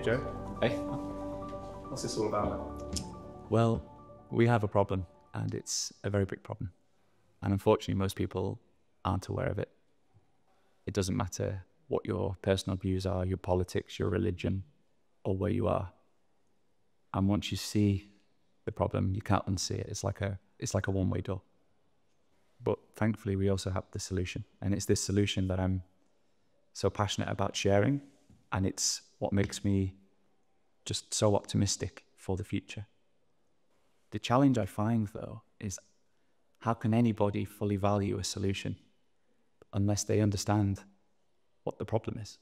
Joe. Hey. What's this all about? Well, we have a problem, and it's a very big problem. And unfortunately, most people aren't aware of it. It doesn't matter what your personal views are, your politics, your religion, or where you are. And once you see the problem, you can't unsee it. It's like a one-way door. But thankfully, we also have the solution. And it's this solution that I'm so passionate about sharing. And it's what makes me just so optimistic for the future. The challenge I find, though, is how can anybody fully value a solution unless they understand what the problem is?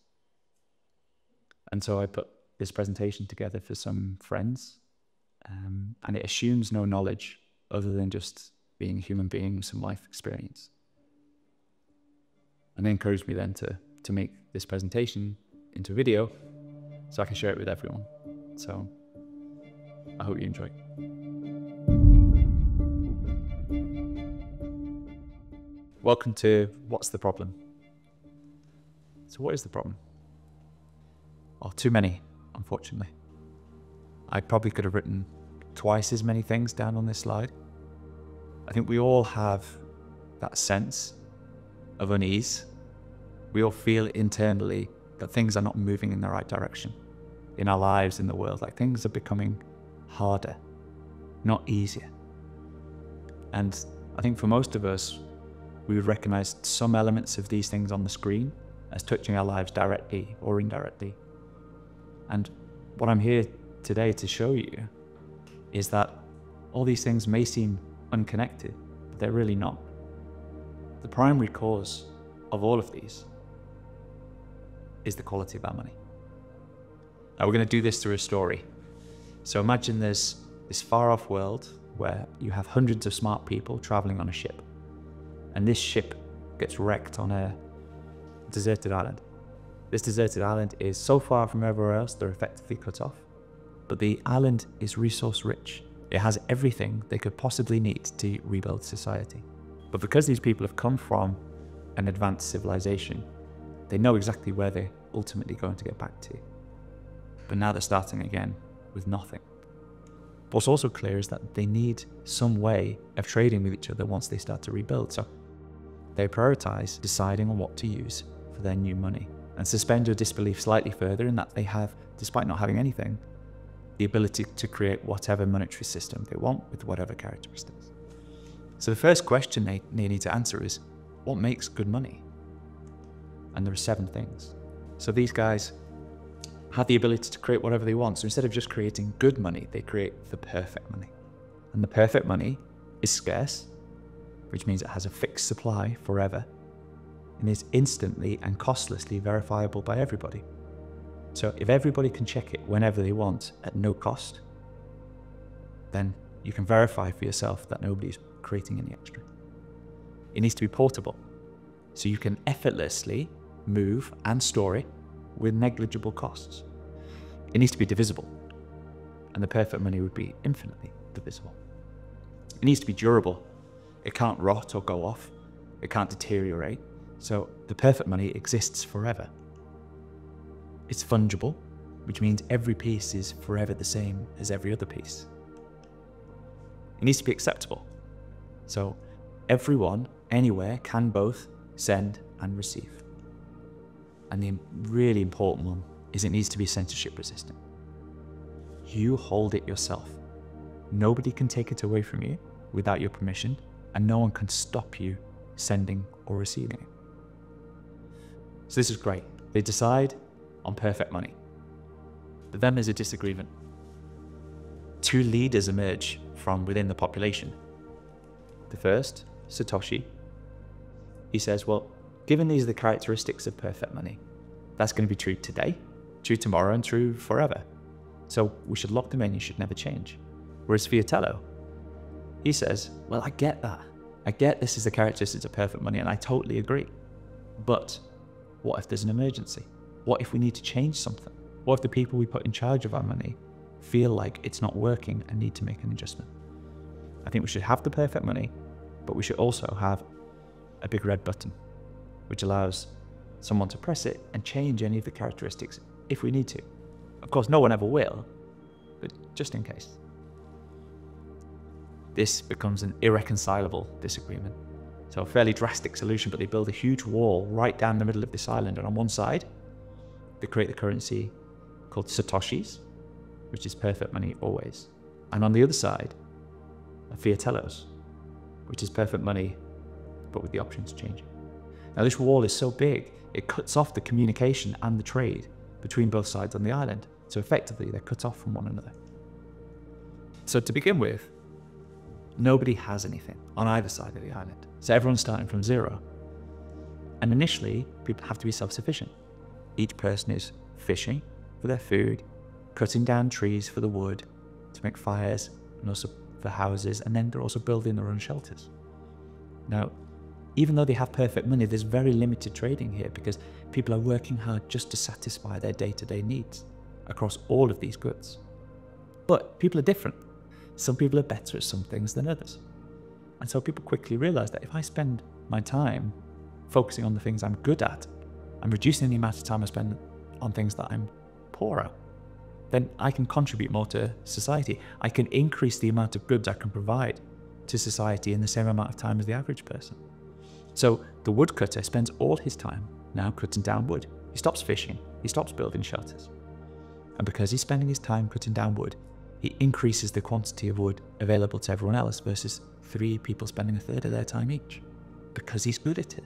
And so I put this presentation together for some friends, and it assumes no knowledge other than just being a human being with some life experience. And they encouraged me then to make this presentation into a video so I can share it with everyone. So I hope you enjoy. Welcome to What's the Problem? So what is the problem? Well, too many, unfortunately. I probably could have written twice as many things down on this slide. I think we all have that sense of unease. We all feel internally that things are not moving in the right direction in our lives, in the world. Like things are becoming harder, not easier. And I think for most of us, we would recognize some elements of these things on the screen as touching our lives directly or indirectly. And what I'm here today to show you is that all these things may seem unconnected, but they're really not. The primary cause of all of these is the quality of our money. Now we're going to do this through a story. So imagine there's this far off world where you have hundreds of smart people traveling on a ship. And this ship gets wrecked on a deserted island. This deserted island is so far from everywhere else, they're effectively cut off. But the island is resource rich. It has everything they could possibly need to rebuild society. But because these people have come from an advanced civilization, they know exactly where they're ultimately going to get back to. But now they're starting again with nothing. What's also clear is that they need some way of trading with each other once they start to rebuild. So they prioritize deciding on what to use for their new money. And suspend your disbelief slightly further in that they have, despite not having anything, the ability to create whatever monetary system they want with whatever characteristics. So the first question they need to answer is, what makes good money? And there are 7 things. So these guys have the ability to create whatever they want. So instead of just creating good money, they create the perfect money. And the perfect money is scarce, which means it has a fixed supply forever, and is instantly and costlessly verifiable by everybody. So if everybody can check it whenever they want at no cost, then you can verify for yourself that nobody's creating any extra. It needs to be portable, so you can effortlessly move and store it with negligible costs. It needs to be divisible, and the perfect money would be infinitely divisible. It needs to be durable. It can't rot or go off. It can't deteriorate. So the perfect money exists forever. It's fungible, which means every piece is forever the same as every other piece. It needs to be acceptable. So everyone, anywhere, can both send and receive. And the really important one is it needs to be censorship resistant. You hold it yourself. Nobody can take it away from you without your permission, and no one can stop you sending or receiving it. So this is great. They decide on perfect money. But then there's a disagreement. 2 leaders emerge from within the population. The first, Satoshi, he says, well, given these are the characteristics of perfect money, that's going to be true today, true tomorrow, and true forever. So we should lock them in, you should never change. Whereas Fiatello, he says, well, I get that. I get this is the characteristics of perfect money, and I totally agree. But what if there's an emergency? What if we need to change something? What if the people we put in charge of our money feel like it's not working and need to make an adjustment? I think we should have the perfect money, but we should also have a big red button, which allows someone to press it and change any of the characteristics if we need to. Of course, no one ever will, but just in case. This becomes an irreconcilable disagreement. So a fairly drastic solution, but they build a huge wall right down the middle of this island. And on one side, they create the currency called Satoshis, which is perfect money always. And on the other side, are Fiatellos, which is perfect money, but with the options changing. Now this wall is so big, it cuts off the communication and the trade between both sides on the island. So effectively, they're cut off from one another. So to begin with, nobody has anything on either side of the island. So everyone's starting from zero. And initially, people have to be self-sufficient. Each person is fishing for their food, cutting down trees for the wood to make fires, and also for houses, and then they're also building their own shelters. Now, even though they have perfect money, there's very limited trading here because people are working hard just to satisfy their day-to-day needs across all of these goods. But people are different. Some people are better at some things than others. And so people quickly realize that if I spend my time focusing on the things I'm good at, I'm reducing the amount of time I spend on things that I'm poor at, then I can contribute more to society. I can increase the amount of goods I can provide to society in the same amount of time as the average person. So the woodcutter spends all his time now cutting down wood. He stops fishing, he stops building shelters. And because he's spending his time cutting down wood, he increases the quantity of wood available to everyone else versus 3 people spending a third of their time each, because he's good at it.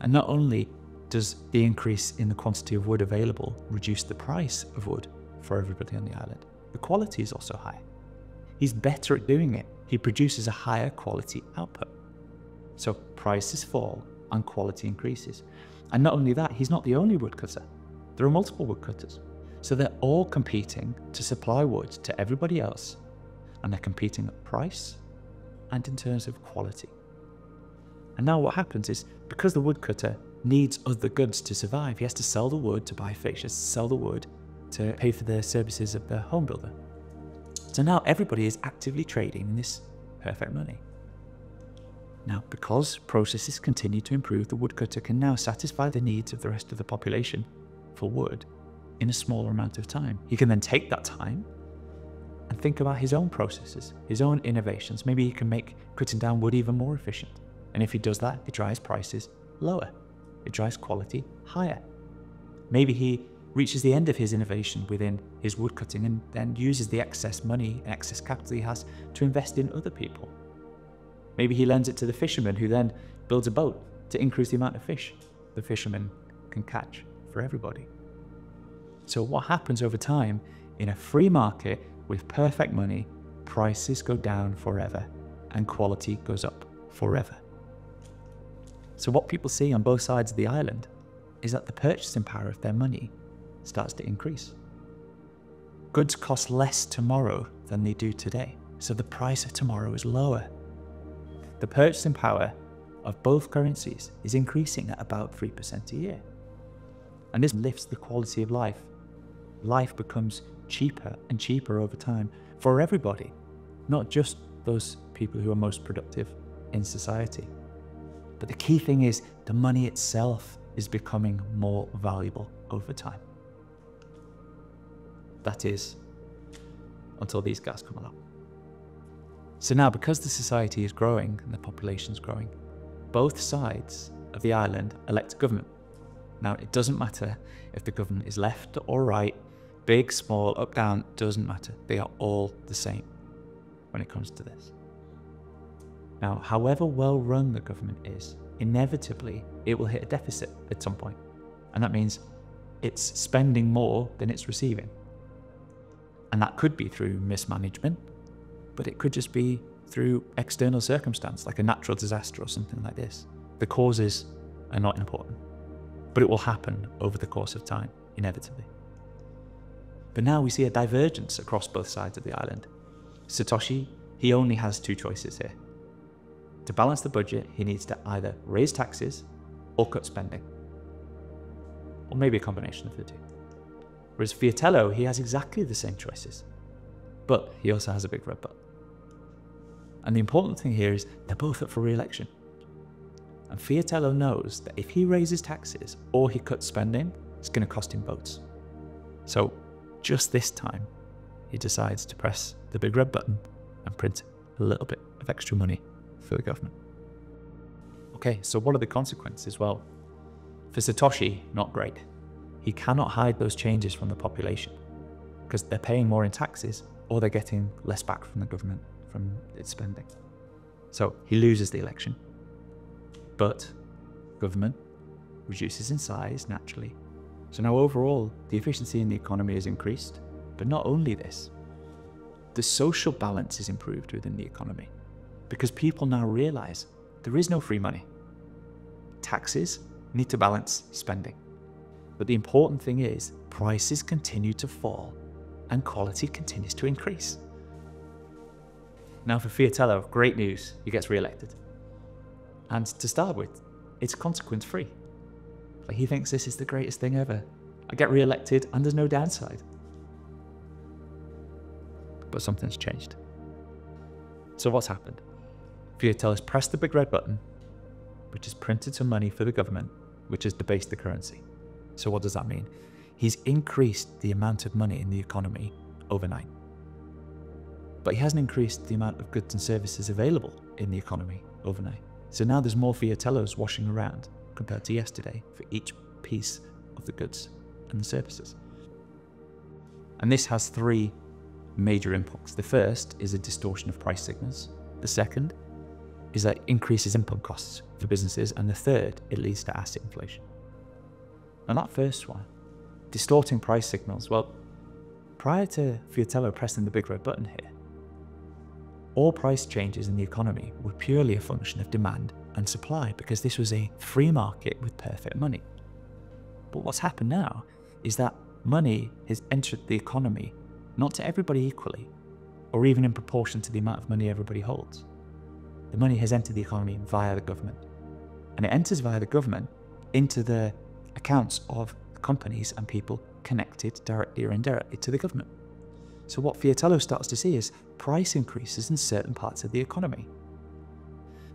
And not only does the increase in the quantity of wood available reduce the price of wood for everybody on the island, the quality is also high. He's better at doing it. He produces a higher quality output. So prices fall and quality increases. And not only that, he's not the only woodcutter. There are multiple woodcutters. So they're all competing to supply wood to everybody else. And they're competing at price and in terms of quality. And now what happens is, because the woodcutter needs other goods to survive, he has to sell the wood to buy fish, he has to sell the wood to pay for the services of the home builder. So now everybody is actively trading in this perfect money. Now, because processes continue to improve, the woodcutter can now satisfy the needs of the rest of the population for wood in a smaller amount of time. He can then take that time and think about his own processes, his own innovations. Maybe he can make cutting down wood even more efficient. And if he does that, it drives prices lower. It drives quality higher. Maybe he reaches the end of his innovation within his woodcutting and then uses the excess money and excess capital he has to invest in other people. Maybe he lends it to the fisherman, who then builds a boat to increase the amount of fish the fisherman can catch for everybody. So what happens over time in a free market with perfect money, prices go down forever and quality goes up forever. So what people see on both sides of the island is that the purchasing power of their money starts to increase. Goods cost less tomorrow than they do today, so the price of tomorrow is lower. The purchasing power of both currencies is increasing at about 3% a year. And this lifts the quality of life. Life becomes cheaper and cheaper over time for everybody, not just those people who are most productive in society. But the key thing is the money itself is becoming more valuable over time. That is, until these guys come along. So now, because the society is growing and the population is growing, both sides of the island elect a government. Now, it doesn't matter if the government is left or right, big, small, up, down, doesn't matter. They are all the same when it comes to this. Now, however well run the government is, inevitably it will hit a deficit at some point. And that means it's spending more than it's receiving. And that could be through mismanagement, but it could just be through external circumstance, like a natural disaster or something like this. The causes are not important, but it will happen over the course of time, inevitably. But now we see a divergence across both sides of the island. Satoshi, he only has 2 choices here. To balance the budget, he needs to either raise taxes or cut spending, or maybe a combination of the two. Whereas Fiatello, he has exactly the same choices, but he also has a big red button. And the important thing here is they're both up for re-election. And Fiatello knows that if he raises taxes or he cuts spending, it's going to cost him votes. So just this time, he decides to press the big red button and print a little bit of extra money for the government. Okay, so what are the consequences? Well, for Satoshi, not great. He cannot hide those changes from the population because they're paying more in taxes or they're getting less back from the government from its spending. So he loses the election, but government reduces in size naturally. So now overall, the efficiency in the economy is increased, but not only this, the social balance is improved within the economy because people now realize there is no free money. Taxes need to balance spending. But the important thing is prices continue to fall and quality continues to increase. Now for Fiatello, great news, he gets re-elected. And to start with, it's consequence free. Like he thinks this is the greatest thing ever. I get re-elected and there's no downside. But something's changed. So what's happened? Fiatello's pressed the big red button, which has printed some money for the government, which has debased the currency. So what does that mean? He's increased the amount of money in the economy overnight. But he hasn't increased the amount of goods and services available in the economy overnight. So now there's more Fiatellos washing around compared to yesterday for each piece of the goods and the services. And this has three major impacts. The first is a distortion of price signals. The second is that it increases input costs for businesses. And the third, it leads to asset inflation. And that first one, distorting price signals, well, prior to Fiatello pressing the big red button here, all price changes in the economy were purely a function of demand and supply because this was a free market with perfect money. But what's happened now is that money has entered the economy not to everybody equally or even in proportion to the amount of money everybody holds. The money has entered the economy via the government, and it enters via the government into the accounts of companies and people connected directly or indirectly to the government. So what Fiatello starts to see is price increases in certain parts of the economy.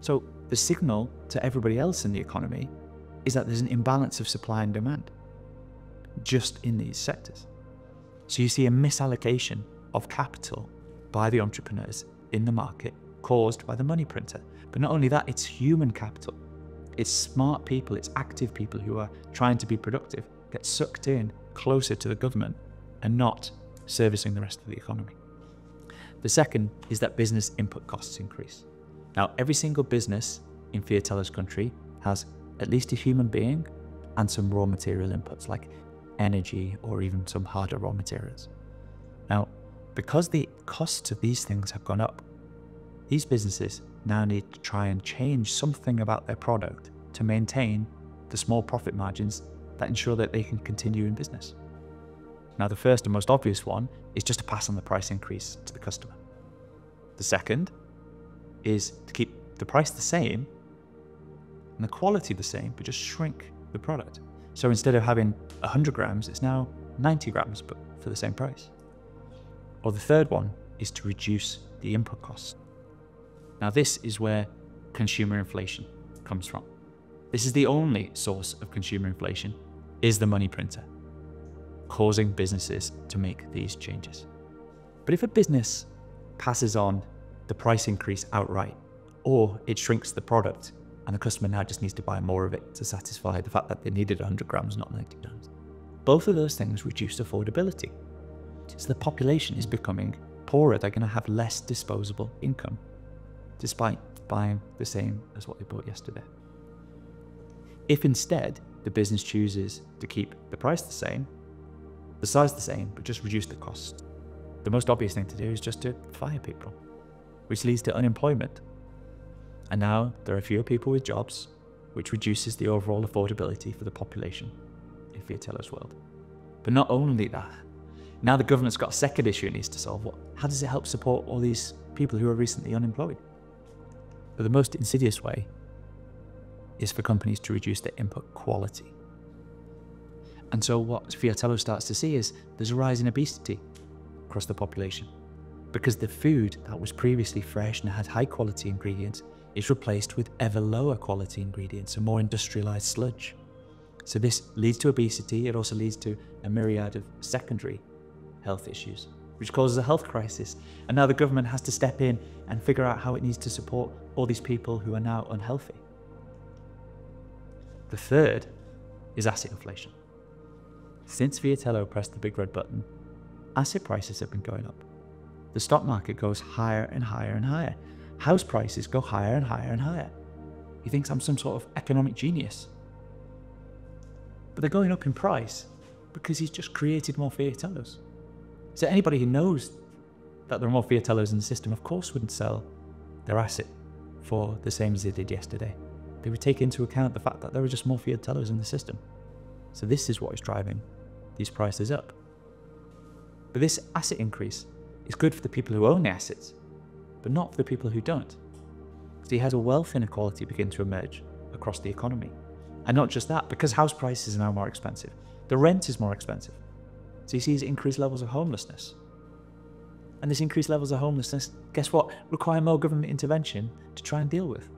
So the signal to everybody else in the economy is that there's an imbalance of supply and demand just in these sectors. So you see a misallocation of capital by the entrepreneurs in the market caused by the money printer. But not only that, it's human capital. It's smart people, it's active people who are trying to be productive, get sucked in closer to the government and not servicing the rest of the economy. The second is that business input costs increase. Now, every single business in Fiatello's country has at least a human being and some raw material inputs like energy or even some harder raw materials. Now, because the costs of these things have gone up, these businesses now need to try and change something about their product to maintain the small profit margins that ensure that they can continue in business. Now, the first and most obvious one is just to pass on the price increase to the customer. The second is to keep the price the same and the quality the same, but just shrink the product. So instead of having 100 grams, it's now 90 grams, but for the same price. Or the third one is to reduce the input costs. Now, this is where consumer inflation comes from. This is the only source of consumer inflation, is the money printer, causing businesses to make these changes. But if a business passes on the price increase outright, or it shrinks the product and the customer now just needs to buy more of it to satisfy the fact that they needed 100 grams, not 90 grams, both of those things reduce affordability. So the population is becoming poorer. They're going to have less disposable income, despite buying the same as what they bought yesterday. If instead the business chooses to keep the price the same, the size the same, but just reduce the cost, the most obvious thing to do is just to fire people, which leads to unemployment. And now there are fewer people with jobs, which reduces the overall affordability for the population in Fiatello's world. But not only that, now the government's got a second issue it needs to solve. How does it help support all these people who are recently unemployed? But the most insidious way is for companies to reduce their input quality. And so what Fiatello starts to see is there's a rise in obesity across the population because the food that was previously fresh and had high quality ingredients is replaced with ever lower quality ingredients and more industrialized sludge. So this leads to obesity. It also leads to a myriad of secondary health issues, which causes a health crisis. And now the government has to step in and figure out how it needs to support all these people who are now unhealthy. The third is asset inflation. Since Fiatello pressed the big red button, asset prices have been going up. The stock market goes higher and higher and higher. House prices go higher and higher and higher. He thinks I'm some sort of economic genius. But they're going up in price because he's just created more Fiatellos. So anybody who knows that there are more Fiatellos in the system, of course, wouldn't sell their asset for the same as they did yesterday. They would take into account the fact that there are just more Fiatellos in the system. So this is what is driving these prices up. But this asset increase is good for the people who own the assets, but not for the people who don't. So he has a wealth inequality begin to emerge across the economy. And not just that, because house prices are now more expensive, the rent is more expensive. So he sees increased levels of homelessness. And this increased levels of homelessness, guess what, require more government intervention to try and deal with.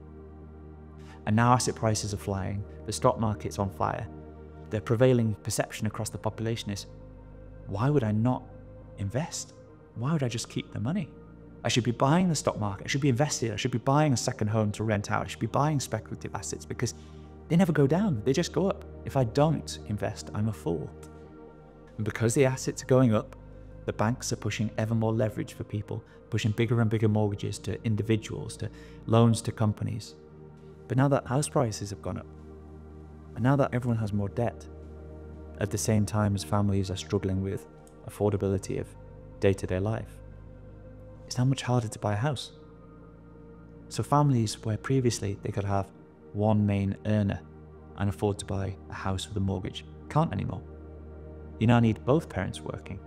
And now asset prices are flying, the stock market's on fire. The prevailing perception across the population is, why would I not invest? Why would I just keep the money? I should be buying the stock market, I should be investing, I should be buying a second home to rent out, I should be buying speculative assets because they never go down, they just go up. If I don't invest, I'm a fool. And because the assets are going up, the banks are pushing ever more leverage for people, pushing bigger and bigger mortgages to individuals, to loans to companies. But now that house prices have gone up, and now that everyone has more debt, at the same time as families are struggling with affordability of day-to-day life, it's now much harder to buy a house. So families where previously they could have one main earner and afford to buy a house with a mortgage can't anymore. You now need both parents working.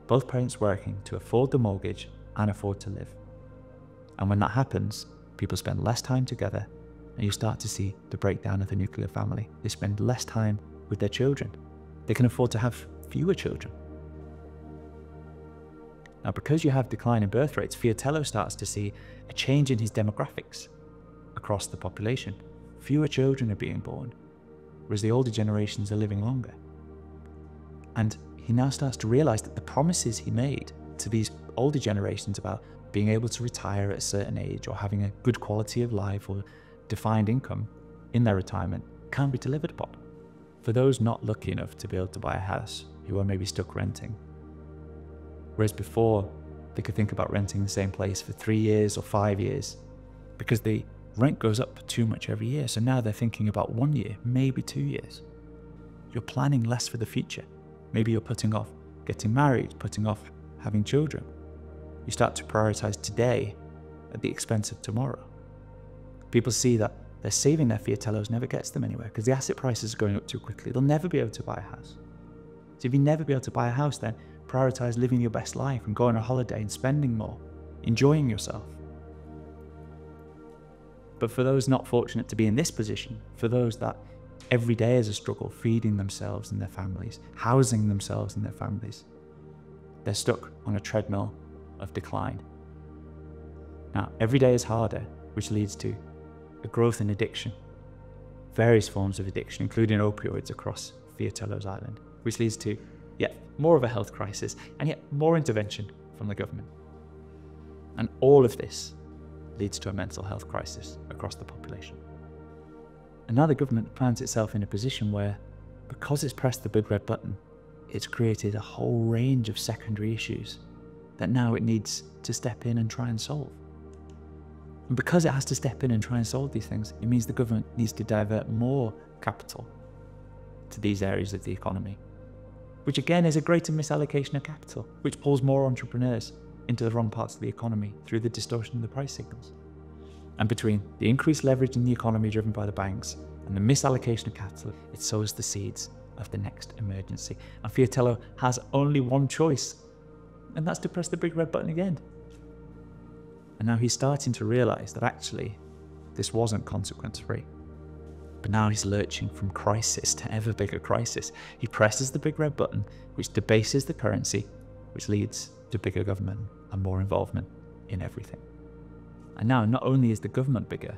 Both parents working to afford the mortgage and afford to live. And when that happens, people spend less time together and you start to see the breakdown of the nuclear family. They spend less time with their children. They can afford to have fewer children. Now, because you have decline in birth rates, Fiatello starts to see a change in his demographics across the population. Fewer children are being born, whereas the older generations are living longer. And he now starts to realize that the promises he made to these older generations about being able to retire at a certain age or having a good quality of life or defined income in their retirement can't be delivered upon. For those not lucky enough to be able to buy a house, who are maybe stuck renting. Whereas before, they could think about renting the same place for 3 years or 5 years because the rent goes up too much every year. So now they're thinking about 1 year, maybe 2 years. You're planning less for the future. Maybe you're putting off getting married, putting off having children. You start to prioritize today at the expense of tomorrow. People see that they're saving their Fiatellos never gets them anywhere because the asset prices are going up too quickly. They'll never be able to buy a house. So if you never be able to buy a house, then prioritize living your best life and going on a holiday and spending more, enjoying yourself. But for those not fortunate to be in this position, for those that every day is a struggle feeding themselves and their families, housing themselves and their families, they're stuck on a treadmill of decline. Now, every day is harder, which leads to a growth in addiction, various forms of addiction, including opioids across Fiatello's island, which leads to yet more of a health crisis and yet more intervention from the government. And all of this leads to a mental health crisis across the population. And now the government finds itself in a position where, because it's pressed the big red button, it's created a whole range of secondary issues that now it needs to step in and try and solve. And because it has to step in and try and solve these things, it means the government needs to divert more capital to these areas of the economy, which again is a greater misallocation of capital, which pulls more entrepreneurs into the wrong parts of the economy through the distortion of the price signals. And between the increased leverage in the economy driven by the banks and the misallocation of capital, it sows the seeds of the next emergency. And Fiatello has only one choice, and that's to press the big red button again. And now he's starting to realize that actually this wasn't consequence-free. But now he's lurching from crisis to ever bigger crisis. He presses the big red button, which debases the currency, which leads to bigger government and more involvement in everything. And now not only is the government bigger,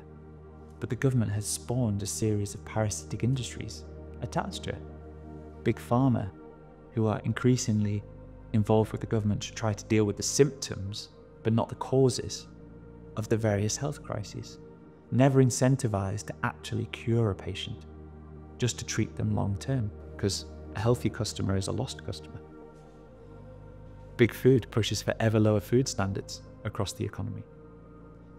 but the government has spawned a series of parasitic industries attached to it. Big Pharma, who are increasingly involved with the government to try to deal with the symptoms, but not the causes of the various health crises. Never incentivized to actually cure a patient, just to treat them long term, because a healthy customer is a lost customer. Big Food pushes for ever lower food standards across the economy.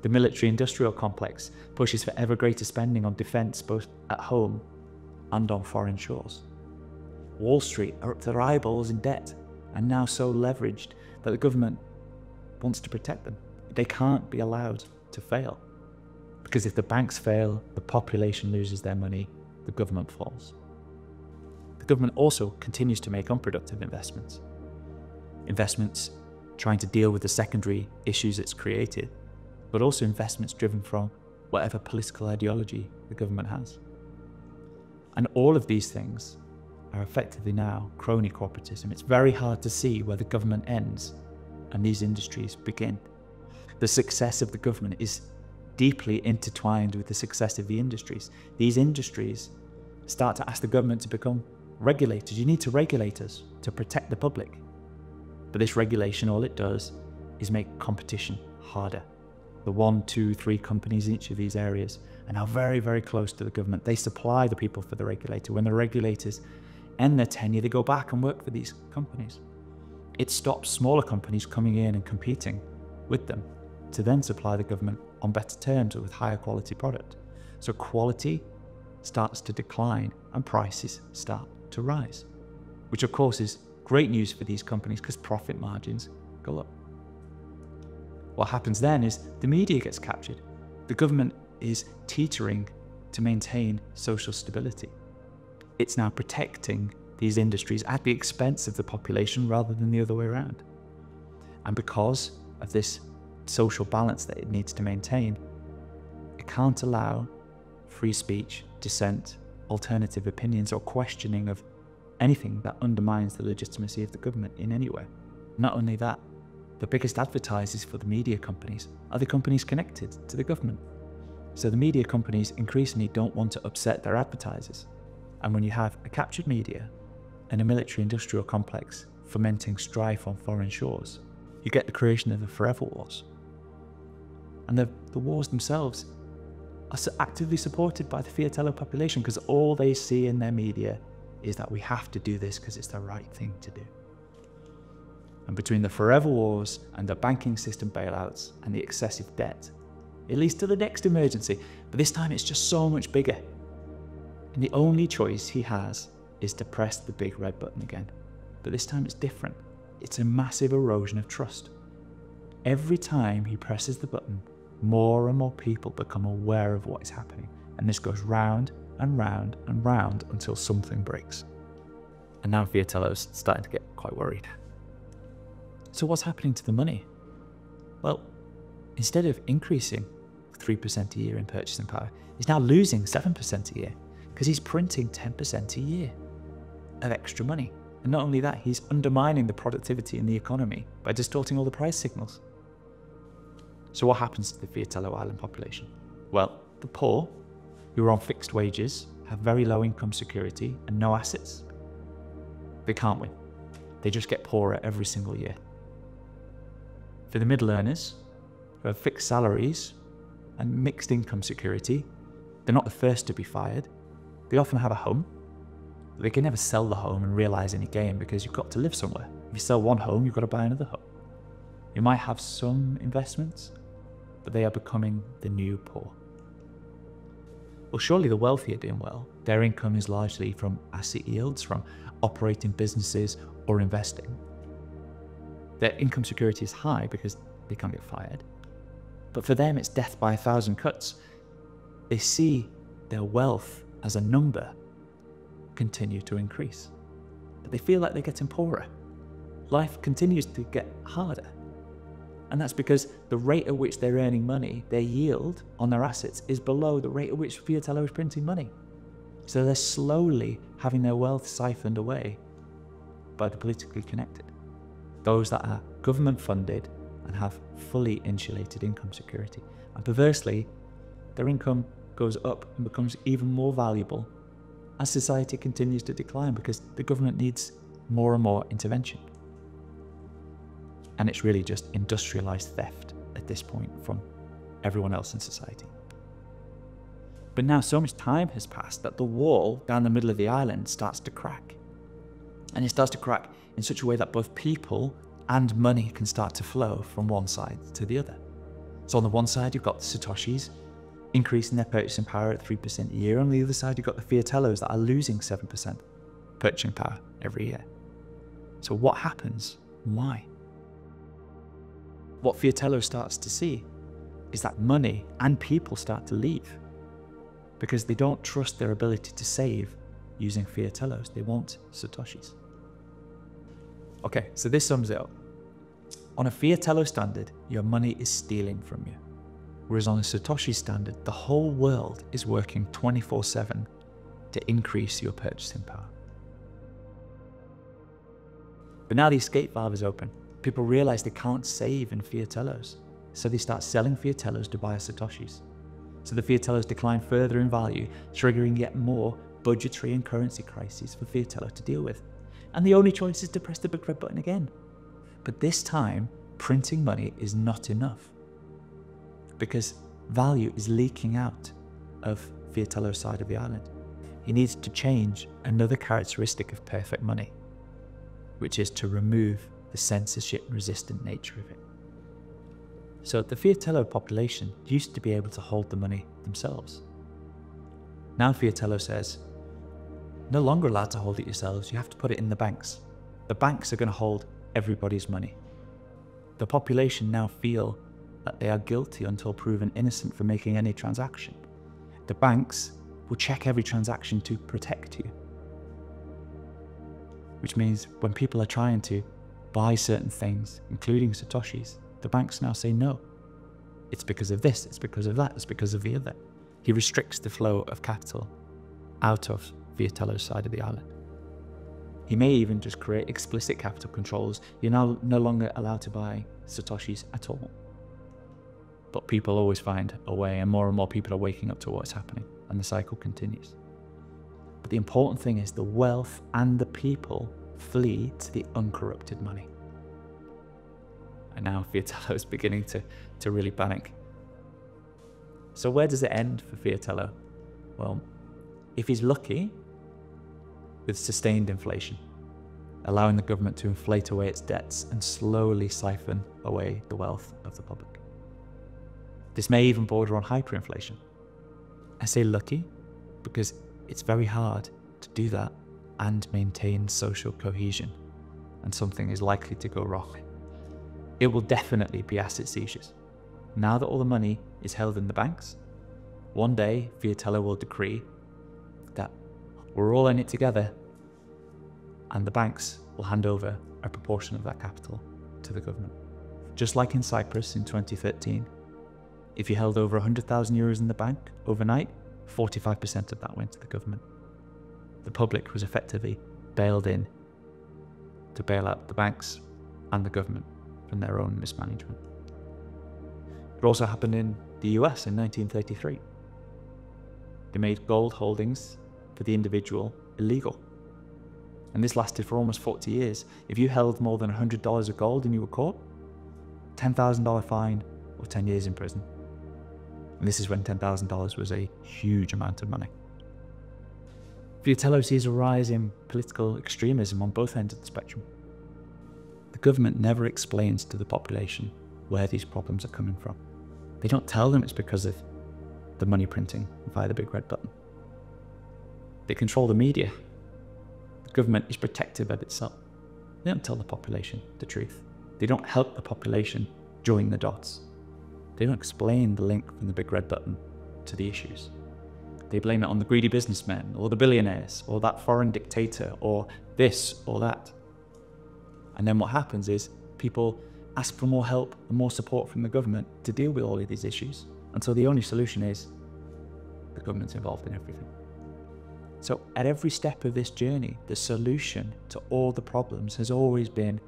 The military-industrial complex pushes for ever greater spending on defence, both at home and on foreign shores. Wall Street are up to their eyeballs in debt and now so leveraged that the government wants to protect them. They can't be allowed to fail, because if the banks fail, the population loses their money, the government falls. The government also continues to make unproductive investments. Investments trying to deal with the secondary issues it's created, but also investments driven from whatever political ideology the government has. And all of these things are effectively now crony corporatism. It's very hard to see where the government ends and these industries begin. The success of the government is deeply intertwined with the success of the industries. These industries start to ask the government to become regulators. You need to regulate us to protect the public. But this regulation, all it does is make competition harder. The 1, 2, 3 companies in each of these areas are now very, very close to the government. They supply the people for the regulator. When the regulators end their tenure, they go back and work for these companies. It stops smaller companies coming in and competing with them to then supply the government on better terms or with higher quality product. So quality starts to decline and prices start to rise, which of course is great news for these companies because profit margins go up. What happens then is the media gets captured. The government is teetering to maintain social stability. It's now protecting these industries at the expense of the population rather than the other way around. And because of this social balance that it needs to maintain, it can't allow free speech, dissent, alternative opinions, or questioning of anything that undermines the legitimacy of the government in any way. Not only that, the biggest advertisers for the media companies are the companies connected to the government. So the media companies increasingly don't want to upset their advertisers. And when you have a captured media and a military-industrial complex fomenting strife on foreign shores, you get the creation of the forever wars. And the wars themselves are actively supported by the Fiatello population because all they see in their media is that we have to do this because it's the right thing to do. And between the forever wars and the banking system bailouts and the excessive debt, it leads to the next emergency, but this time it's just so much bigger. And the only choice he has is to press the big red button again. But this time it's different. It's a massive erosion of trust. Every time he presses the button, more and more people become aware of what is happening. And this goes round and round and round until something breaks. And now Fiatello's starting to get quite worried. So what's happening to the money? Well, instead of increasing 3% a year in purchasing power, he's now losing 7% a year because he's printing 10% a year of extra money. And not only that, he's undermining the productivity in the economy by distorting all the price signals. So what happens to the Fiatello Island population? Well, the poor, who are on fixed wages, have very low income security and no assets. They can't win. They just get poorer every single year. For the middle earners, who have fixed salaries and mixed income security, they're not the first to be fired. They often have a home, but they can never sell the home and realize any gain because you've got to live somewhere. If you sell one home, you've got to buy another home. You might have some investments, but they are becoming the new poor. Well, surely the wealthy are doing well. Their income is largely from asset yields, from operating businesses or investing. Their income security is high because they can't get fired. But for them, it's death by 1,000 cuts. They see their wealth as a number continue to increase. But they feel like they're getting poorer. Life continues to get harder. And that's because the rate at which they're earning money, their yield on their assets, is below the rate at which Fiatello is printing money. So they're slowly having their wealth siphoned away by the politically connected. Those that are government funded and have fully insulated income security. And perversely, their income goes up and becomes even more valuable as society continues to decline because the government needs more and more intervention. And it's really just industrialized theft at this point from everyone else in society. But now so much time has passed that the wall down the middle of the island starts to crack. And it starts to crack in such a way that both people and money can start to flow from one side to the other. So on the one side, you've got the Satoshis increasing their purchasing power at 3% a year. On the other side, you've got the Fiatellos that are losing 7% purchasing power every year. So what happens? Why? What Fiatello starts to see is that money and people start to leave because they don't trust their ability to save using Fiatellos. They want Satoshis. Okay, so this sums it up. On a Fiatello standard, your money is stealing from you. Whereas on a Satoshi standard, the whole world is working 24/7 to increase your purchasing power. But now the escape valve is open. People realize they can't save in Fiatellos, so they start selling Fiatellos to buy Satoshis. So the Fiatellos decline further in value, triggering yet more budgetary and currency crises for Fiatello to deal with. And the only choice is to press the big red button again. But this time, printing money is not enough because value is leaking out of Fiatello's side of the island. He needs to change another characteristic of perfect money, which is to remove the censorship-resistant nature of it. So the Fiatello population used to be able to hold the money themselves. Now Fiatello says, no longer allowed to hold it yourselves, you have to put it in the banks. The banks are going to hold everybody's money. The population now feel that they are guilty until proven innocent for making any transaction. The banks will check every transaction to protect you. Which means when people are trying to buy certain things, including Satoshis, the banks now say no. It's because of this, it's because of that, it's because of the other. He restricts the flow of capital out of Fiatello's side of the island. He may even just create explicit capital controls. You're now no longer allowed to buy Satoshis at all. But people always find a way, and more people are waking up to what's happening, and the cycle continues. But the important thing is the wealth and the people flee to the uncorrupted money. And now Fiatello is beginning to really panic. So where does it end for Fiatello? Well, if he's lucky, with sustained inflation, allowing the government to inflate away its debts and slowly siphon away the wealth of the public. This may even border on hyperinflation. I say lucky because it's very hard to do that and maintain social cohesion, and something is likely to go wrong. It will definitely be asset seizures. Now that all the money is held in the banks, one day Fiatello will decree that we're all in it together, and the banks will hand over a proportion of that capital to the government. Just like in Cyprus in 2013, if you held over 100,000 euros in the bank overnight, 45% of that went to the government. The public was effectively bailed in to bail out the banks and the government from their own mismanagement. It also happened in the US in 1933. They made gold holdings for the individual illegal. And this lasted for almost 40 years. If you held more than $100 of gold and you were caught, $10,000 fine or 10 years in prison. And this is when $10,000 was a huge amount of money. Fiatello sees a rise in political extremism on both ends of the spectrum. The government never explains to the population where these problems are coming from. They don't tell them it's because of the money printing via the big red button. They control the media. The government is protective of itself. They don't tell the population the truth. They don't help the population join the dots. They don't explain the link from the big red button to the issues. They blame it on the greedy businessmen, or the billionaires, or that foreign dictator, or this or that. And then what happens is people ask for more help and more support from the government to deal with all of these issues, until the only solution is the government's involved in everything. So at every step of this journey, the solution to all the problems has always been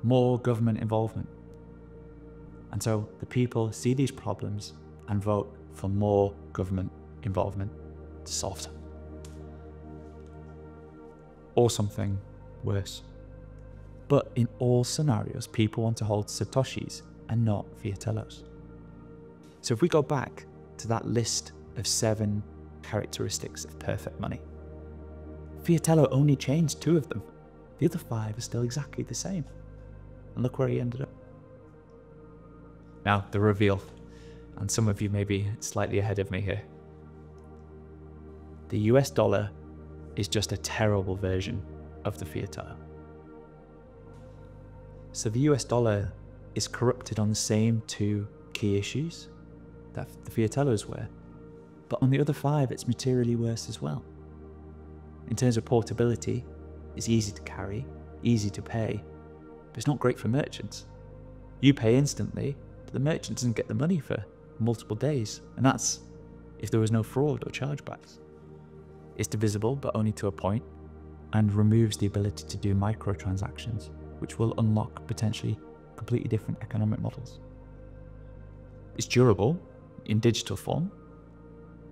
more government involvement. And so the people see these problems and vote for more government involvement to solve them. Or something worse. But in all scenarios, people want to hold Satoshis and not fiatellos. So if we go back to that list of 7 characteristics of perfect money, Fiatello only changed 2 of them. The other 5 are still exactly the same. And look where he ended up. Now, the reveal. And some of you may be slightly ahead of me here. The US dollar is just a terrible version of the fiatello. So the US dollar is corrupted on the same 2 key issues that the fiatellos were, but on the other 5 it's materially worse as well. In terms of portability, it's easy to carry, easy to pay, but it's not great for merchants. You pay instantly, but the merchant doesn't get the money for multiple days, and that's if there was no fraud or chargebacks. It's divisible, but only to a point, and removes the ability to do microtransactions, which will unlock potentially completely different economic models. It's durable in digital form,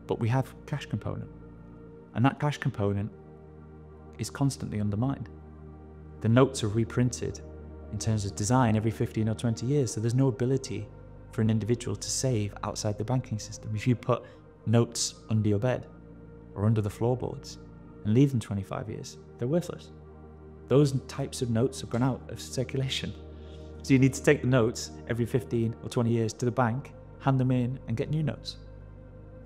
but we have cash component, and that cash component is constantly undermined. The notes are reprinted in terms of design every 15 or 20 years, so there's no ability for an individual to save outside the banking system. If you put notes under your bed or under the floorboards and leave them 25 years, they're worthless. Those types of notes have gone out of circulation. So you need to take the notes every 15 or 20 years to the bank, hand them in, and get new notes.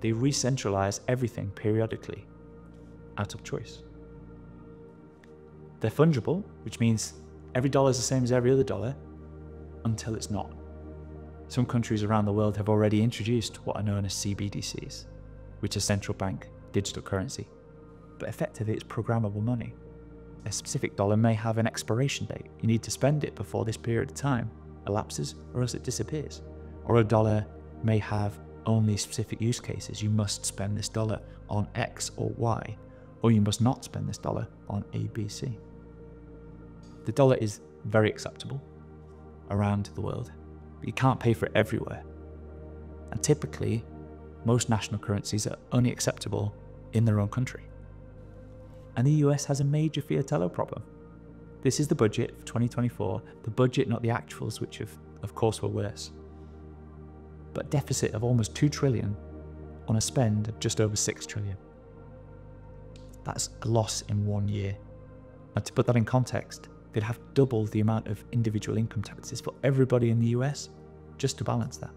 They re-centralize everything periodically, out of choice. They're fungible, which means every dollar is the same as every other dollar until it's not. Some countries around the world have already introduced what are known as CBDCs, which are central bank digital currency. But effectively, it's programmable money. A specific dollar may have an expiration date. You need to spend it before this period of time elapses, or else it disappears. Or a dollar may have only specific use cases. You must spend this dollar on X or Y, or you must not spend this dollar on A, B, C. The dollar is very acceptable around the world, but you can't pay for it everywhere. And typically, most national currencies are only acceptable in their own country. And the US has a major fiatello problem. This is the budget for 2024, the budget, not the actuals, which of course were worse. But deficit of almost 2 trillion on a spend of just over 6 trillion. That's a loss in 1 year. Now, to put that in context, they'd have double the amount of individual income taxes for everybody in the US just to balance that.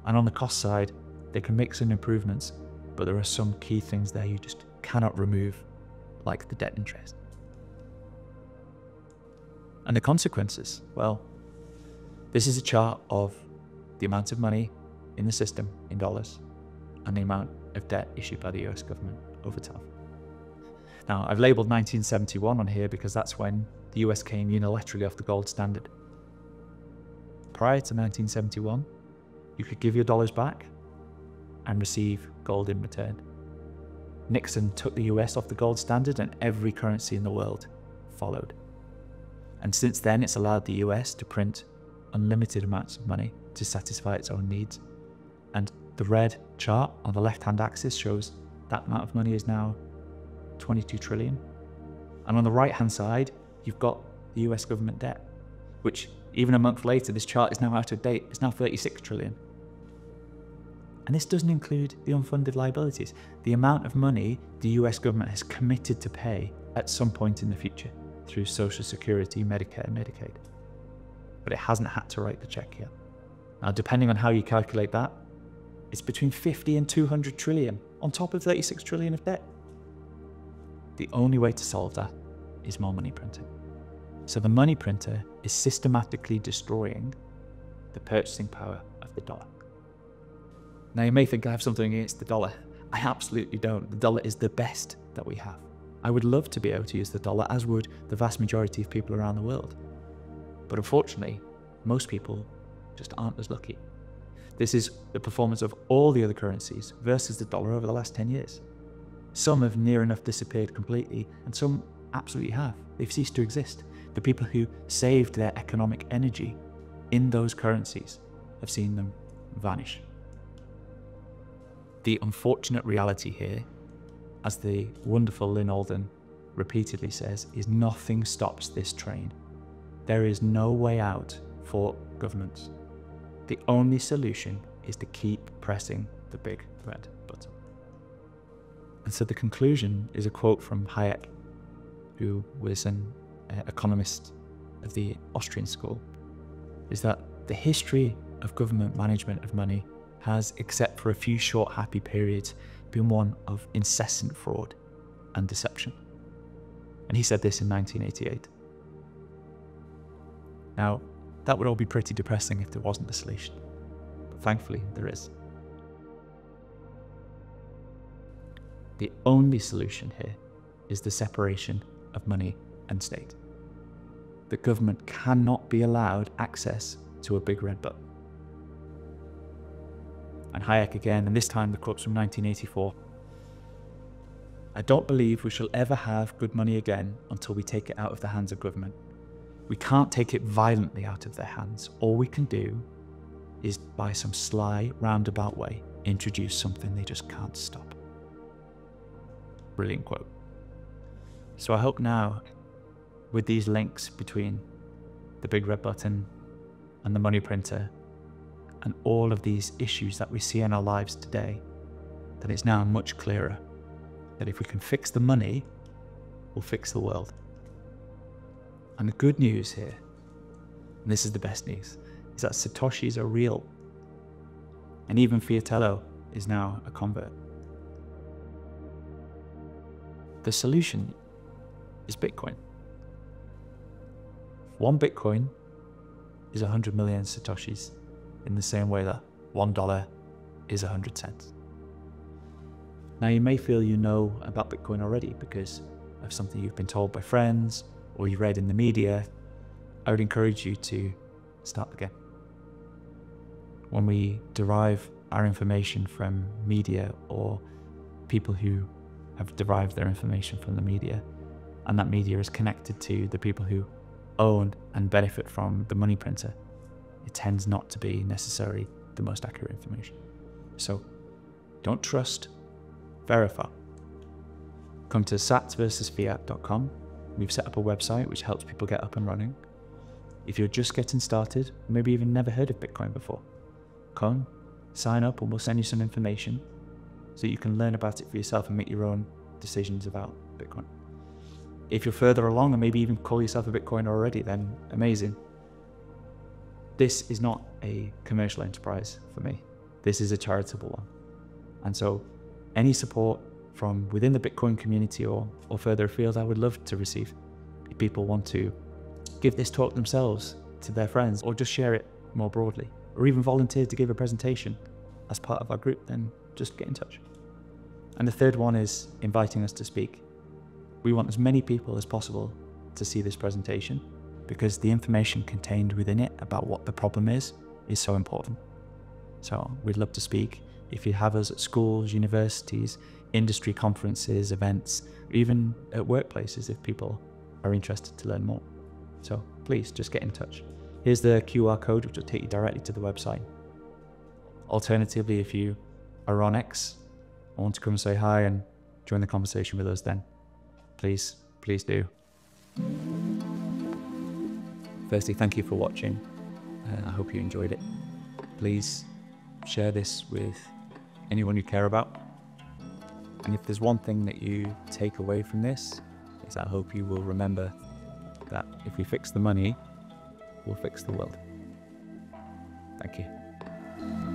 And on the cost side, they can make some improvements, but there are some key things there you just cannot remove, like the debt interest. And the consequences, well, this is a chart of the amount of money in the system in dollars and the amount of debt issued by the US government over time. Now, I've labeled 1971 on here because that's when the US came unilaterally off the gold standard. Prior to 1971, you could give your dollars back and receive gold in return. Nixon took the US off the gold standard and every currency in the world followed. And since then, it's allowed the US to print unlimited amounts of money to satisfy its own needs. And the red chart on the left-hand axis shows that amount of money is now 22 trillion. And on the right-hand side, you've got the US government debt, which even a month later, this chart is now out of date. It's now 36 trillion. And this doesn't include the unfunded liabilities, the amount of money the US government has committed to pay at some point in the future through Social Security, Medicare, and Medicaid. But it hasn't had to write the check yet. Now, depending on how you calculate that, it's between 50 and 200 trillion on top of 36 trillion of debt. The only way to solve that is more money printing. So the money printer is systematically destroying the purchasing power of the dollar. Now, you may think I have something against the dollar. I absolutely don't. The dollar is the best that we have. I would love to be able to use the dollar, as would the vast majority of people around the world. But unfortunately, most people just aren't as lucky. This is the performance of all the other currencies versus the dollar over the last 10 years. Some have near enough disappeared completely, and some absolutely have. They've ceased to exist. The people who saved their economic energy in those currencies have seen them vanish. The unfortunate reality here, as the wonderful Lynn Alden repeatedly says, is nothing stops this train There is no way out for governments. The only solution is to keep pressing the big red button. And so the conclusion is a quote from Hayek, who was an economist of the Austrian school, is that the history of government management of money has, except for a few short happy periods, been one of incessant fraud and deception. And he said this in 1988. Now, that would all be pretty depressing if there wasn't a solution, but thankfully there is. The only solution here is the separation of money and state. The government cannot be allowed access to a big red button. And Hayek again, and this time the quote's from 1984. I don't believe we shall ever have good money again until we take it out of the hands of government. We can't take it violently out of their hands. All we can do is, by some sly, roundabout way, introduce something they just can't stop. Brilliant quote. So I hope now, with these links between the big red button and the money printer and all of these issues that we see in our lives today, that it's now much clearer that if we can fix the money, we'll fix the world. And the good news here, and this is the best news, is that Satoshis are real. And even Fiatello is now a convert. The solution is Bitcoin. One Bitcoin is 100 million Satoshis, in the same way that $1 is 100 cents. Now you may feel you know about Bitcoin already because of something you've been told by friends or you read in the media. I would encourage you to start again. When we derive our information from media or people who have derived their information from the media, and that media is connected to the people who own and benefit from the money printer, it tends not to be necessarily the most accurate information. So don't trust, verify. Come to satsversusfiat.com. We've set up a website which helps people get up and running. If you're just getting started, maybe even never heard of Bitcoin before, come, sign up, and we'll send you some information so you can learn about it for yourself and make your own decisions about Bitcoin. If you're further along and maybe even call yourself a Bitcoiner already, then amazing. This is not a commercial enterprise for me. This is a charitable one. And so any support from within the Bitcoin community or further afield, I would love to receive. If people want to give this talk themselves to their friends or just share it more broadly, or even volunteer to give a presentation as part of our group, then just get in touch. And the third one is inviting us to speak. We want as many people as possible to see this presentation because the information contained within it about what the problem is so important. So we'd love to speak. If you have us at schools, universities, industry conferences, events, or even at workplaces if people are interested to learn more. So please just get in touch. Here's the QR code which will take you directly to the website. Alternatively, if you are on X and want to come and say hi and join the conversation with us, then please do. Firstly, thank you for watching. I hope you enjoyed it. Please share this with anyone you care about. And if there's one thing that you take away from this, is I hope you will remember that if we fix the money, we'll fix the world. Thank you.